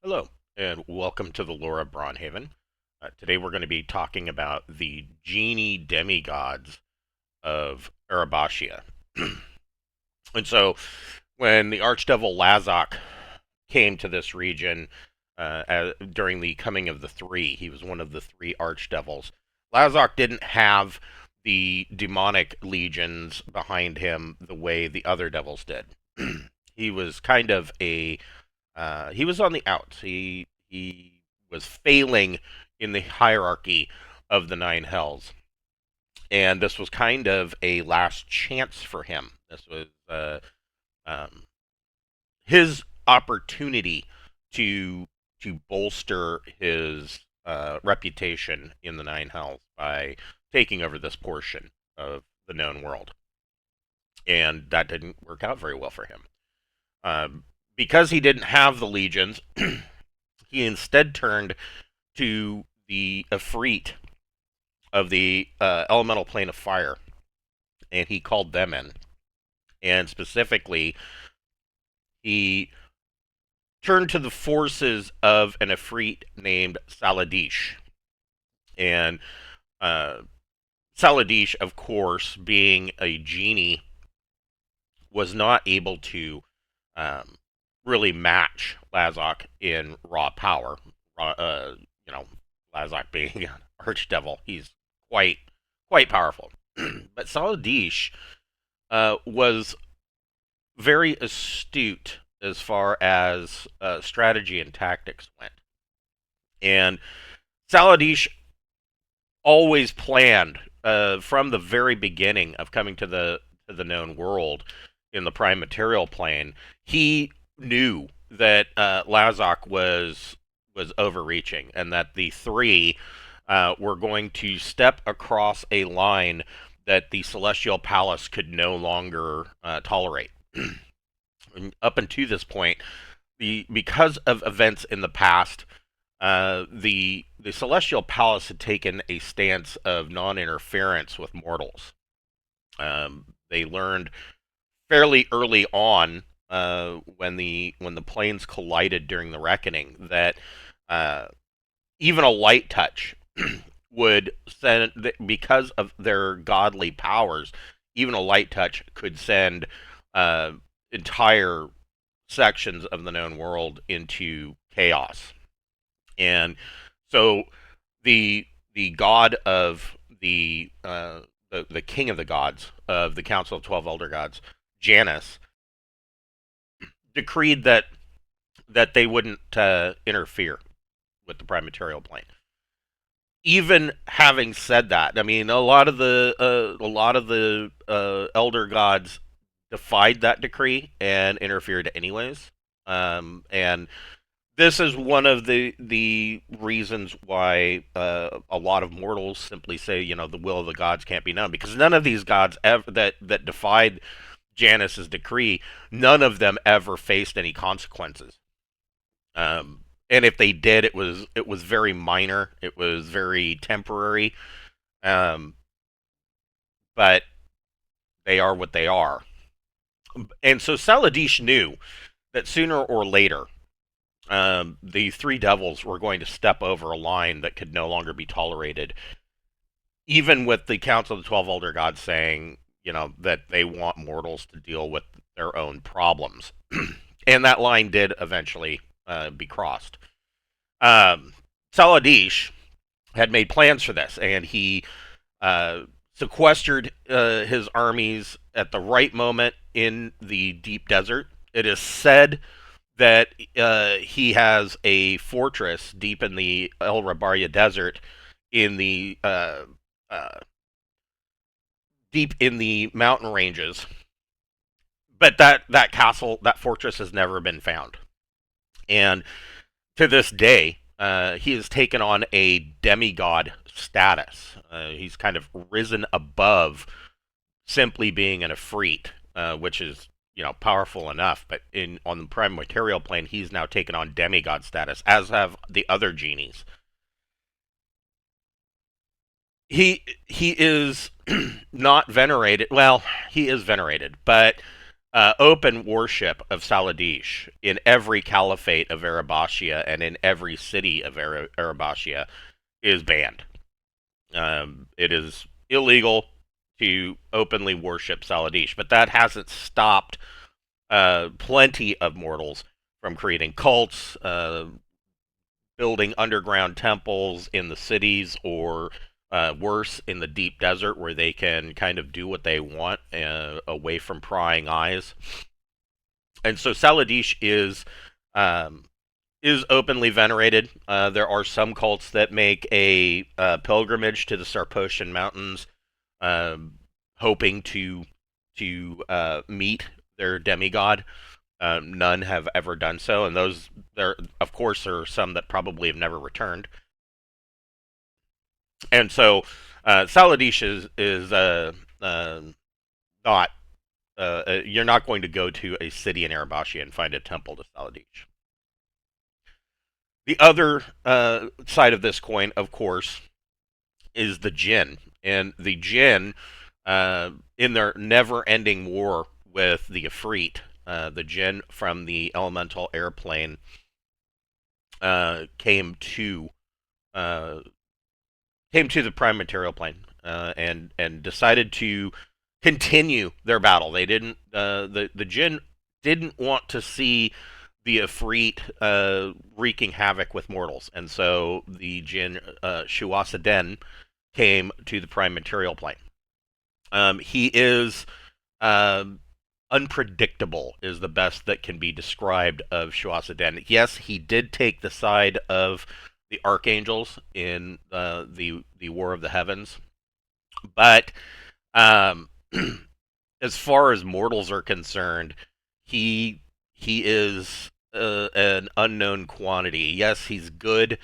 Hello, and welcome to the lore of Braunhaven. Today we're going to be talking about the Genie Demigods of Arabashia. And so, when the Archdevil Lazok came to this region during the coming of the three, he was one of the three Archdevils. Lazok didn't have the demonic legions behind him the way the other devils did. He was kind of he was on the outs. He was failing in the hierarchy of the nine hells, and this was kind of a last chance for him. This was um, his opportunity to bolster his reputation in the nine hells by taking over this portion of the known world, and that didn't work out very well for him. Um, because he didn't have the legions, he instead turned to the Efreet of the elemental plane of fire, and he called them in. And specifically, he turned to the forces of an Efreet named Saladish. And Saladish, of course, being a genie, was not able to really match Lazok in raw power. You know, Lazok being an archdevil, he's quite powerful. But Saladish was very astute as far as strategy and tactics went, and Saladish always planned from the very beginning of coming to the known world in the prime material plane. He knew that Lazok was overreaching, and that the three were going to step across a line that the Celestial Palace could no longer tolerate. Up until this point, because of events in the past, the Celestial Palace had taken a stance of non-interference with mortals. They learned fairly early on, when the planes collided during the reckoning, that even a light touch would send, because of their godly powers, even a light touch could send entire sections of the known world into chaos. And so the god of the king of the gods of the Council of 12 Elder Gods, Janus, decreed that they wouldn't interfere with the prime material plane. Even having said that, I mean, a lot of the elder gods defied that decree and interfered anyways. And this is one of the reasons why a lot of mortals simply say, the will of the gods can't be known, because none of these gods ever that defied Janus's decree, none of them ever faced any consequences. And if they did, it was very minor. It was very temporary. Um, but they are what they are. And so Saladish knew that sooner or later, the three devils were going to step over a line that could no longer be tolerated, even with the Council of the 12 Elder Gods saying, that they want mortals to deal with their own problems. And that line did eventually be crossed. Saladish had made plans for this, and he sequestered his armies at the right moment in the deep desert. It is said that he has a fortress deep in the El Rabaria desert, in the deep in the mountain ranges. But that castle, that fortress, has never been found. And to this day, he has taken on a demigod status. He's kind of risen above simply being an Efreet, which is powerful enough. But on the prime material plane, he's now taken on demigod status, as have the other genies. He is not venerated. Well, he is venerated, but open worship of Saladish in every caliphate of Arabashia and in every city of Arabashia is banned. It is illegal to openly worship Saladish, but that hasn't stopped plenty of mortals from creating cults, building underground temples in the cities, or worse, in the deep desert, where they can kind of do what they want away from prying eyes. And so Saladish is openly venerated. There are some cults that make a pilgrimage to the Sarpocian Mountains, hoping to meet their demigod. None have ever done so, and those there, of course, there are some that probably have never returned. And so, Saladish is not. You're not going to go to a city in Arabashia and find a temple to Saladish. The other side of this coin, of course, is the Jinn, and the Jinn, in their never-ending war with the Ifrit, the Jinn from the elemental airplane, came to uh, the prime material plane, and decided to continue their battle. They didn't. The Jinn didn't want to see the Ifrit wreaking havoc with mortals, and so the Jinn Shuwasaden came to the prime material plane. He is unpredictable, is the best that can be described of Shuwasaden. Yes, he did take the side of the archangels in the War of the Heavens, but um, as far as mortals are concerned, he is an unknown quantity. Yes, he's good,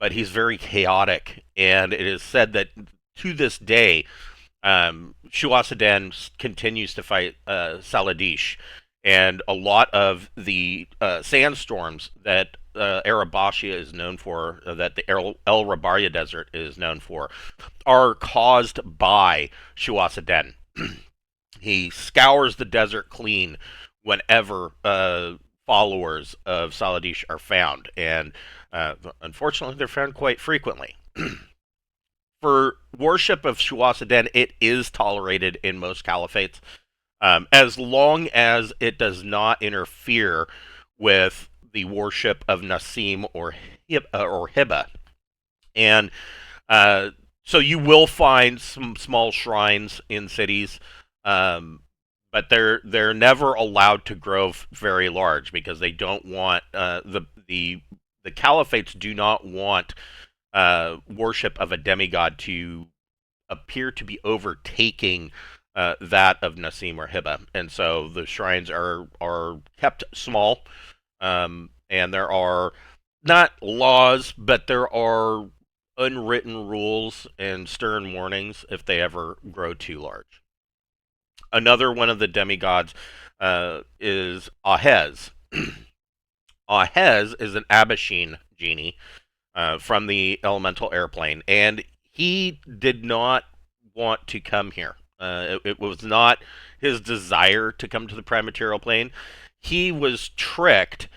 but he's very chaotic, and it is said that to this day, Shuwasaden continues to fight Saladish, and a lot of the sandstorms that Arabashia is known for, that the El Rabaria Desert is known for, are caused by Shuwasaden. He scours the desert clean whenever followers of Saladish are found, and unfortunately, they're found quite frequently. For worship of Shuwasaden, it is tolerated in most caliphates, as long as it does not interfere with the worship of Nasim or Hiba. And so you will find some small shrines in cities, but they're never allowed to grow very large, because they don't want the caliphates do not want worship of a demigod to appear to be overtaking that of Nasim or Hiba, and so the shrines are kept small, and there are not laws, but there are unwritten rules and stern warnings if they ever grow too large. Another one of the demigods is Ahez. Ahez is an Abashine genie from the elemental airplane, and he did not want to come here. It was not his desire to come to the prime material plane. He was tricked,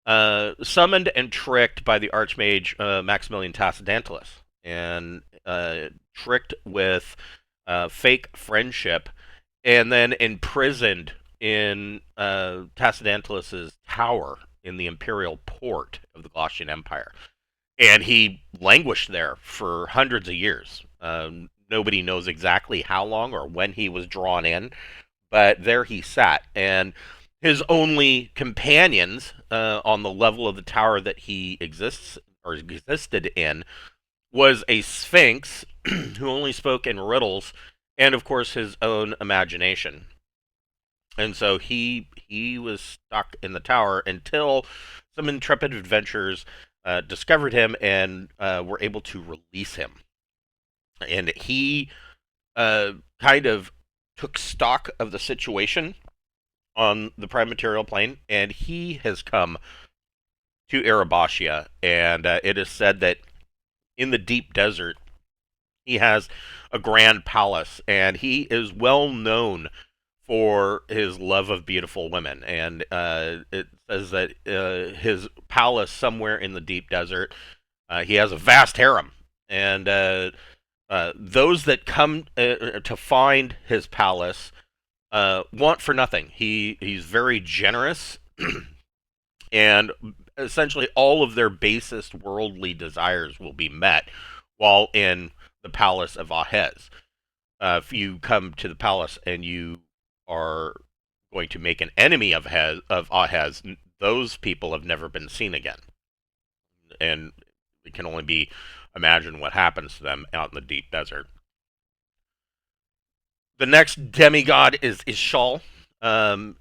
summoned and tricked by the Archmage Maximilian Tassadantilus, and tricked with fake friendship, and then imprisoned in Tassadantilus's tower in the imperial port of the Glaucian Empire. And he languished there for hundreds of years. Nobody knows exactly how long or when he was drawn in, but there he sat. And his only companions on the level of the tower that he existed in was a sphinx who only spoke in riddles, and of course his own imagination. And so he was stuck in the tower until some intrepid adventurers discovered him and were able to release him. And he kind of took stock of the situation on the prime material plane, and he has come to Arabashia, and it is said that in the deep desert he has a grand palace, and he is well known for his love of beautiful women, and it says that his palace somewhere in the deep desert, he has a vast harem, and those that come to find his palace want for nothing. He's very generous, and essentially all of their basest worldly desires will be met while in the palace of Ahez. If you come to the palace and you are going to make an enemy of Ahez, those people have never been seen again, and it can only be imagined what happens to them out in the deep desert. The next demigod is Ishal.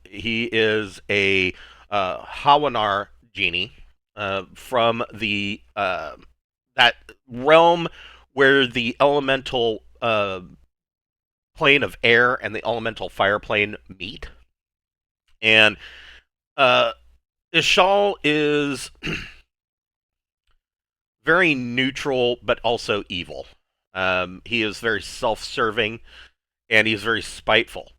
He is a Hawanar genie from the that realm where the elemental plane of air and the elemental fire plane meet. And Ishal is very neutral, but also evil. He is very self-serving, and he's very spiteful.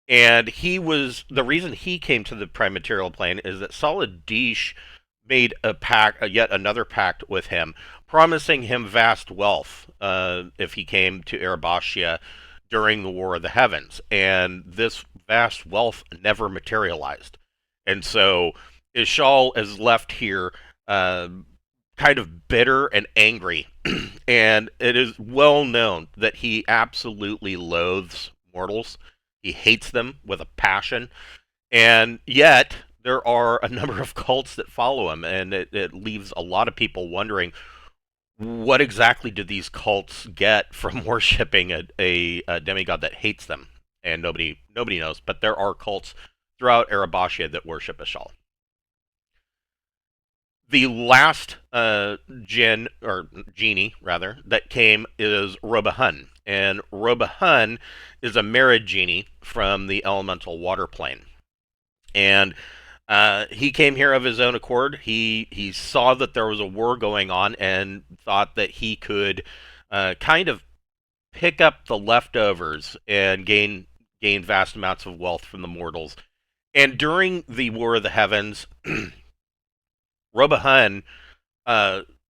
And he was the reason he came to the prime material plane is that Solid Dish made a pact, yet another pact with him, promising him vast wealth if he came to Arabashia during the War of the Heavens. And this vast wealth never materialized. And so Ishal is left here kind of bitter and angry. And it is well known that he absolutely loathes mortals. He hates them with a passion. And yet, there are a number of cults that follow him, and it leaves a lot of people wondering what exactly do these cults get from worshiping a demigod that hates them, and nobody knows. But there are cults throughout Arabashia that worship Ishal. The last genie rather that came is Robahun, and Robahun is a married genie from the elemental water plane, and he came here of his own accord. He saw that there was a war going on and thought that he could kind of pick up the leftovers and gain vast amounts of wealth from the mortals. And during the War of the Heavens, Robahun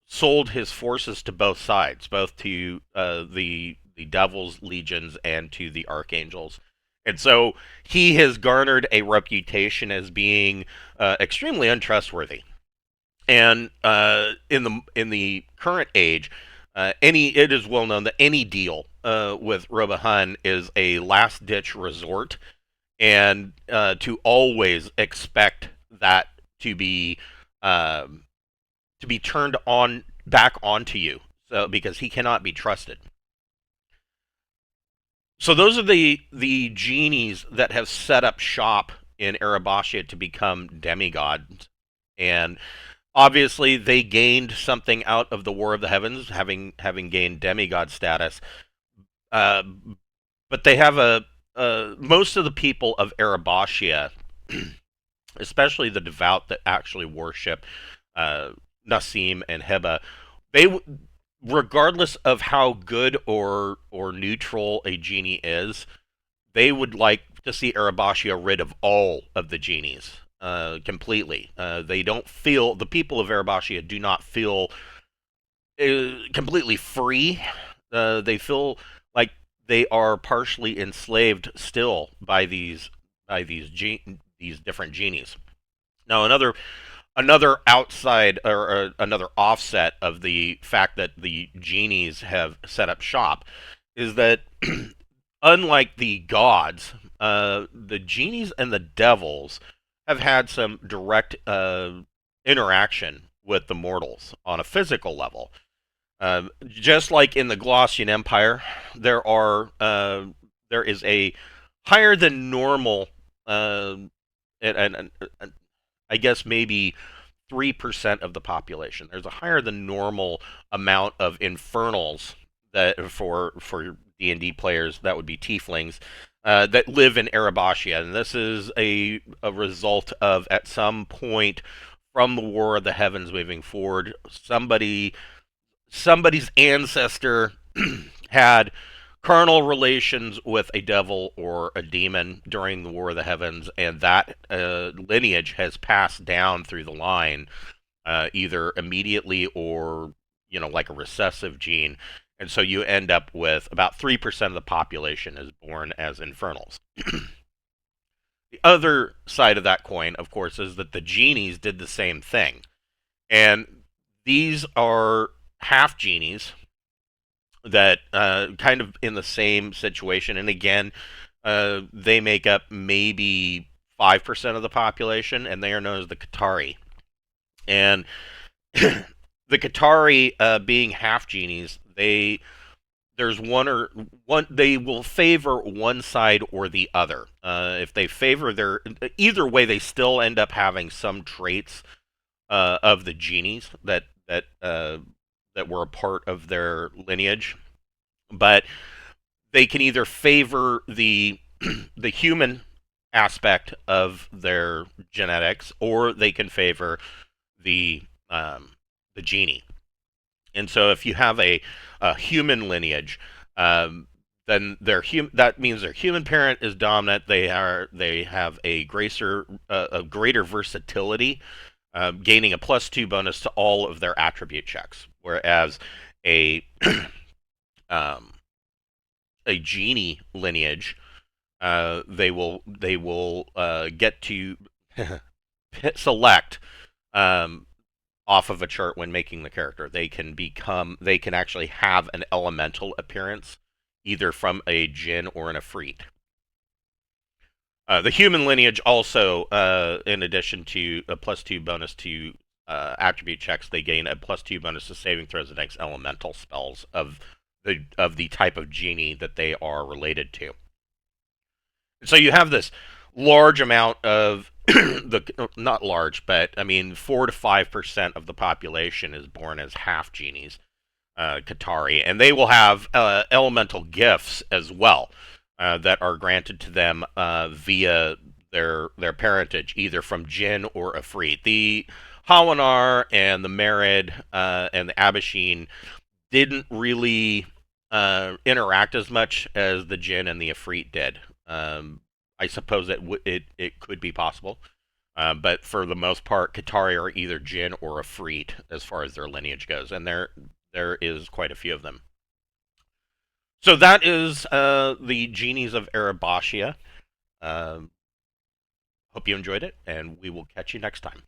sold his forces to both sides, both to the Devil's legions and to the Archangels. And so he has garnered a reputation as being extremely untrustworthy. And in the current age, it is well known that any deal with Robahun is a last ditch resort, and to always expect that to be turned on back onto you, so because he cannot be trusted. So those are the genies that have set up shop in Arabashia to become demigods, and obviously they gained something out of the War of the Heavens, having gained demigod status. But they have most of the people of Arabashia, especially the devout that actually worship Nassim and Heba, they, regardless of how good or neutral a genie is, they would like to see Arabashia rid of all of the genies completely. They don't feel, the people of Arabashia do not feel completely free. They feel like they are partially enslaved still by these different genies. Now, another outside or another offset of the fact that the genies have set up shop is that unlike the gods, the genies and the devils have had some direct interaction with the mortals on a physical level. Just like in the Glossian Empire, there is a higher than normal, and I guess maybe 3% of the population. There's a higher than normal amount of infernals that for D&D players, that would be tieflings, that live in Arabashia, and this is a result of, at some point from the War of the Heavens moving forward, somebody's ancestor had carnal relations with a devil or a demon during the War of the Heavens, and that lineage has passed down through the line, either immediately or, like a recessive gene. And so you end up with about 3% of the population is born as infernals. The other side of that coin, of course, is that the genies did the same thing. And these are half genies that kind of in the same situation. And again, they make up maybe 5% of the population, and they are known as the Qatari. And the Qatari, being half genies, there's one they will favor one side or the other. If they favor either way, they still end up having some traits of the genies that were a part of their lineage, but they can either favor the the human aspect of their genetics, or they can favor the the genie. And so, if you have a human lineage, then that means their human parent is dominant. They have a greater versatility, gaining a +2 bonus to all of their attribute checks. Whereas a um, a genie lineage, they will get to select off of a chart when making the character. They can actually have an elemental appearance, either from a djinn or an ifrit. The human lineage also, in addition to a +2 bonus to attribute checks, they gain a +2 bonus to saving throws against elemental spells of the type of genie that they are related to. So you have this large amount of not large, but I mean 4 to 5% of the population is born as half genies, Qatari, and they will have elemental gifts as well, that are granted to them via their parentage, either from Jinn or Ifrit. The Hawanar and the Merid and the Abashin didn't really interact as much as the Jinn and the Ifrit did. I suppose it could be possible, but for the most part, Qatari are either Jinn or Ifrit as far as their lineage goes, and there is quite a few of them. So that is the Genies of Arabashia. Hope you enjoyed it, and we will catch you next time.